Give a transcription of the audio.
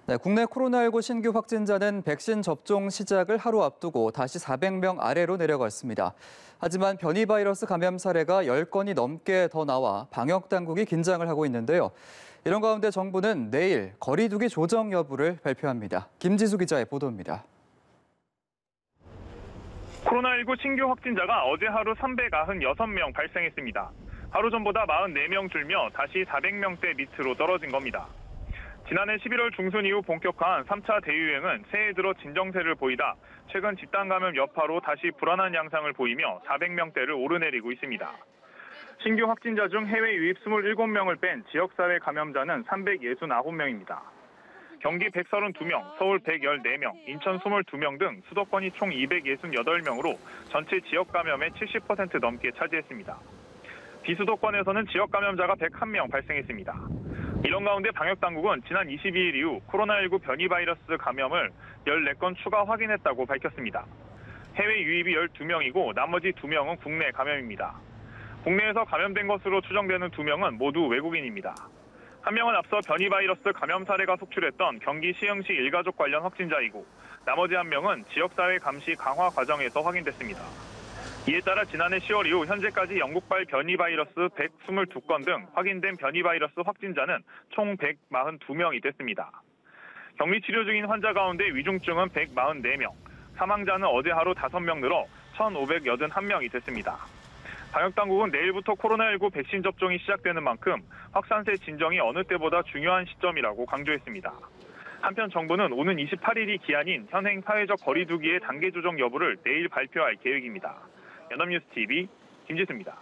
네, 국내 코로나19 신규 확진자는 백신 접종 시작을 하루 앞두고 다시 400명 아래로 내려갔습니다. 하지만 변이 바이러스 감염 사례가 10건이 넘게 더 나와 방역 당국이 긴장을 하고 있는데요. 이런 가운데 정부는 내일 거리 두기 조정 여부를 발표합니다. 김지수 기자의 보도입니다. 코로나19 신규 확진자가 어제 하루 396명 발생했습니다. 하루 전보다 44명 줄며 다시 400명대 밑으로 떨어진 겁니다. 지난해 11월 중순 이후 본격화한 3차 대유행은 새해 들어 진정세를 보이다 최근 집단 감염 여파로 다시 불안한 양상을 보이며 400명대를 오르내리고 있습니다. 신규 확진자 중 해외 유입 27명을 뺀 지역사회 감염자는 369명입니다. 경기 132명, 서울 114명, 인천 22명 등 수도권이 총 268명으로 전체 지역 감염의 70% 넘게 차지했습니다. 비수도권에서는 지역 감염자가 101명 발생했습니다. 이런 가운데 방역당국은 지난 22일 이후 코로나19 변이 바이러스 감염을 14건 추가 확인했다고 밝혔습니다. 해외 유입이 12명이고 나머지 2명은 국내 감염입니다. 국내에서 감염된 것으로 추정되는 2명은 모두 외국인입니다. 한 명은 앞서 변이 바이러스 감염 사례가 속출했던 경기 시흥시 일가족 관련 확진자이고 나머지 한 명은 지역사회 감시 강화 과정에서 확인됐습니다. 이에 따라 지난해 10월 이후 현재까지 영국발 변이 바이러스 122건 등 확인된 변이 바이러스 확진자는 총 142명이 됐습니다. 격리 치료 중인 환자 가운데 위중증은 144명, 사망자는 어제 하루 5명 늘어 1,581명이 됐습니다. 방역당국은 내일부터 코로나19 백신 접종이 시작되는 만큼 확산세 진정이 어느 때보다 중요한 시점이라고 강조했습니다. 한편 정부는 오는 28일이 기한인 현행 사회적 거리 두기의 단계 조정 여부를 내일 발표할 계획입니다. 연합뉴스 TV 김지수입니다.